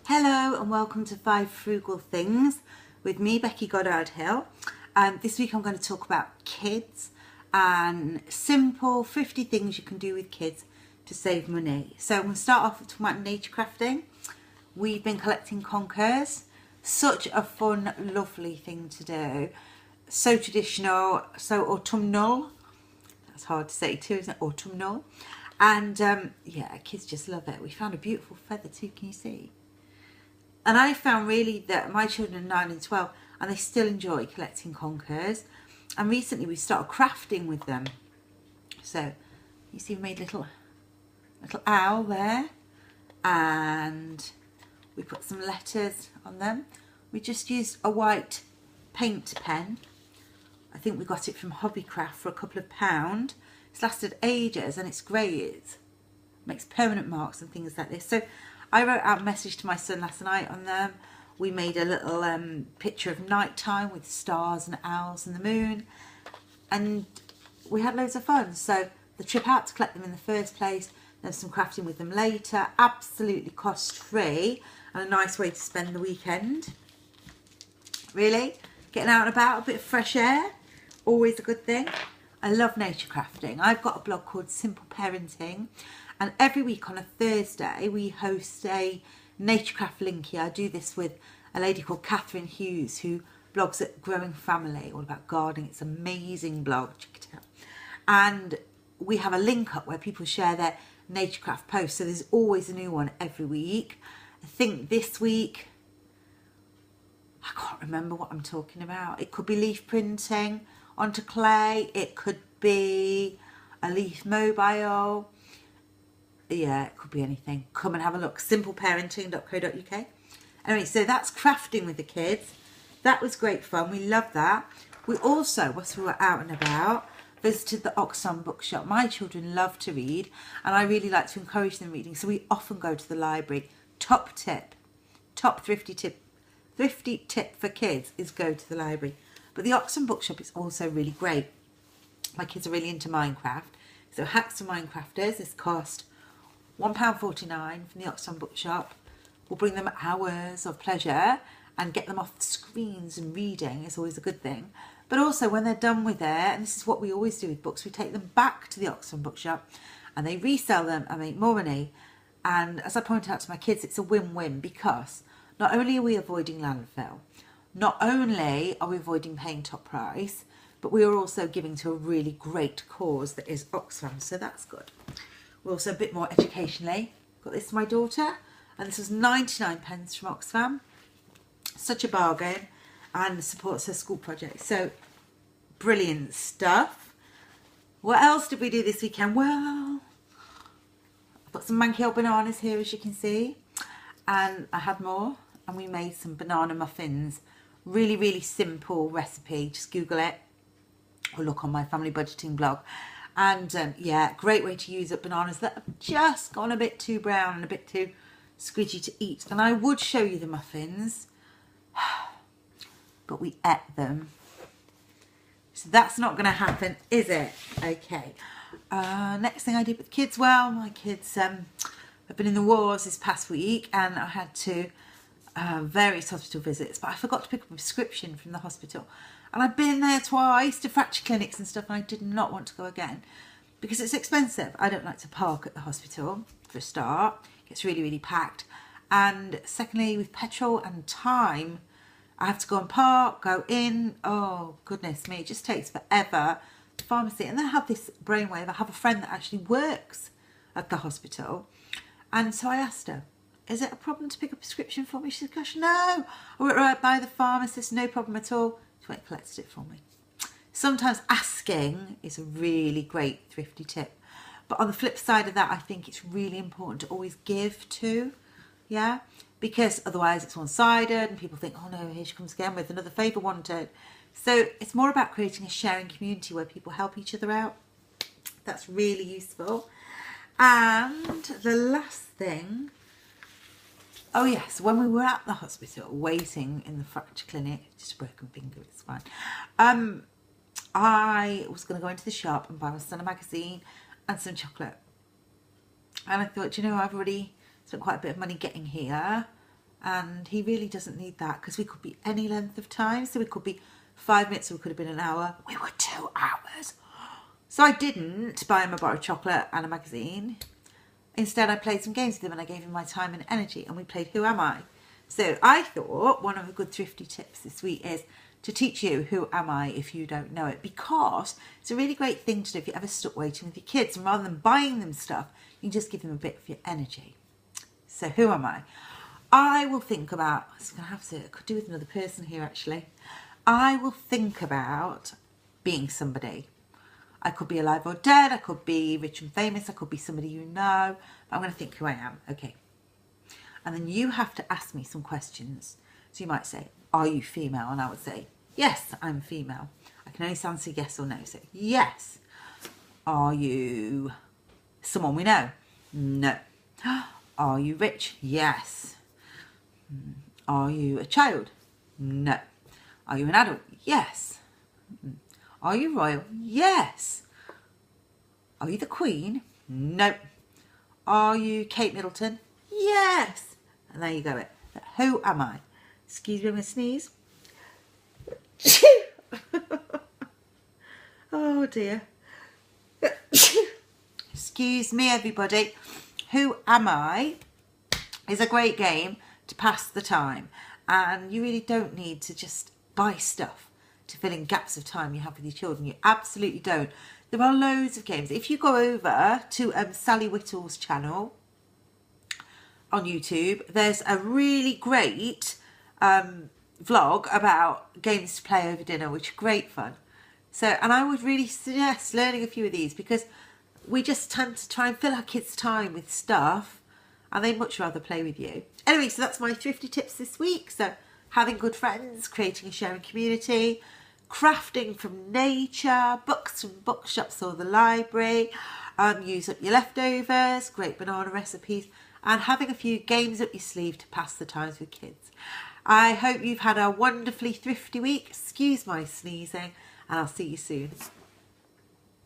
Hello and welcome to 5 Frugal Things with me, Becky Goddard-Hill. This week I'm going to talk about kids and simple 50 things you can do with kids to save money. So I'm going to start off with talking about nature crafting. We've been collecting conkers. Such a fun, lovely thing to do. So traditional, so autumnal. That's hard to say too, isn't it? Autumnal. And yeah, kids just love it. We found a beautiful feather too, can you see? And I found really that my children are 9 and 12 and they still enjoy collecting conkers. And recently we started crafting with them. So you see we made a little owl there, and we put some letters on them. We just used a white paint pen. I think we got it from Hobbycraft for a couple of £. It's lasted ages and it's great. It makes permanent marks and things like this. So I wrote out a message to my son last night on them. We made a little picture of nighttime with stars and owls and the moon, and we had loads of fun. So the trip out to collect them in the first place, then some crafting with them later, absolutely cost free and a nice way to spend the weekend. Really, getting out and about, a bit of fresh air, always a good thing. I love nature crafting. I've got a blog called Simple Parenting, and every week on a Thursday we host a Naturecraft Linky. I do this with a lady called Catherine Hughes who blogs at Growing Family, all about gardening. It's an amazing blog, check it out. And we have a link up where people share their Naturecraft posts, so there's always a new one every week. I think this week, I can't remember what I'm talking about. It could be leaf printing onto clay. It could be a leaf mobile. Yeah, it could be anything. Come and have a look. Simpleparenting.co.uk. Anyway, so that's crafting with the kids. That was great fun. We loved that. We also, whilst we were out and about, visited the Oxfam bookshop. My children love to read and I really like to encourage them reading. So we often go to the library. Top tip, top thrifty tip for kids is go to the library. But the Oxfam bookshop is also really great. My kids are really into Minecraft. So Hacks for Minecrafters, this cost £1.49 from the Oxfam bookshop. Will bring them hours of pleasure and get them off the screens, and reading is always a good thing. But also when they're done with it, and this is what we always do with books, we take them back to the Oxfam bookshop and they resell them and make more money. And as I point out to my kids, it's a win-win, because not only are we avoiding landfill, not only are we avoiding paying top price, but we are also giving to a really great cause that is Oxfam, so that's good. We're also a bit more educationally. Got this to my daughter, and this was 99p from Oxfam. Such a bargain, and supports her school project. So brilliant stuff. What else did we do this weekend? Well, I've got some manky old bananas here, as you can see, and I had more, and we made some banana muffins. Really, really simple recipe. Just Google it or look on my family budgeting blog. And yeah, great way to use up bananas that have just gone a bit too brown and a bit too squidgy to eat. And I would show you the muffins, but we ate them. So that's not going to happen, is it? Okay. Next thing I did with kids, well, my kids have been in the wars this past week, and I had to various hospital visits, but I forgot to pick up a prescription from the hospital. And I've been there twice to fracture clinics and stuff, and I did not want to go again because it's expensive. I don't like to park at the hospital, for a start. It gets really, really packed. And secondly, with petrol and time, I have to go and park, go in. Oh, goodness me, it just takes forever. The pharmacy. And then I have this brainwave. I have a friend that actually works at the hospital. And so I asked her, is it a problem to pick a prescription for me? She said, gosh, no. I went right by the pharmacist, no problem at all. She went and collected it for me. Sometimes asking is a really great thrifty tip. But on the flip side of that, I think it's really important to always give too. Yeah? Because otherwise it's one-sided and people think, oh no, here she comes again with another favour wanted. So it's more about creating a sharing community where people help each other out. That's really useful. And the last thing, oh yes, when we were at the hospital waiting in the fracture clinic, just a broken finger, it's fine. I was going to go into the shop and buy my son a magazine and some chocolate. And I thought, you know, I've already spent quite a bit of money getting here. and he really doesn't need that, because we could be any length of time. So we could be 5 minutes, or we could have been an hour. We were 2 hours. So I didn't buy him a bar of chocolate and a magazine. Instead, I played some games with him, and I gave him my time and energy, and we played Who Am I? So I thought one of the good thrifty tips this week is to teach you who am I if you don't know it, because it's a really great thing to do if you're ever stuck waiting with your kids, and rather than buying them stuff, you can just give them a bit of your energy. So who am I? I will think about, I could do with another person here actually. I will think about being somebody. I could be alive or dead, I could be rich and famous, I could be somebody you know, but I'm going to think who I am, okay. And then you have to ask me some questions. So you might say, are you female? And I would say, yes, I'm female. I can only answer yes or no. So yes. Are you someone we know? No. Are you rich? Yes. Are you a child? No. Are you an adult? Yes. Are you royal? Yes. Are you the Queen? No. Are you Kate Middleton? Yes. And there you go. Who am I? Excuse me, I'm going to sneeze. Oh dear. Excuse me, everybody. Who am I is a great game to pass the time, and you really don't need to just buy stuff to fill in gaps of time you have with your children. You absolutely don't. There are loads of games. If you go over to Sally Whittle's channel on YouTube, there's a really great vlog about games to play over dinner, which are great fun. So, and I would really suggest learning a few of these, because we just tend to try and fill our kids' time with stuff, and they'd much rather play with you. Anyway, so that's my thrifty tips this week. So having good friends, creating a sharing community, crafting from nature, books from bookshops or the library, use up your leftovers, great banana recipes, and having a few games up your sleeve to pass the times with kids. I hope you've had a wonderfully thrifty week. Excuse my sneezing, and I'll see you soon.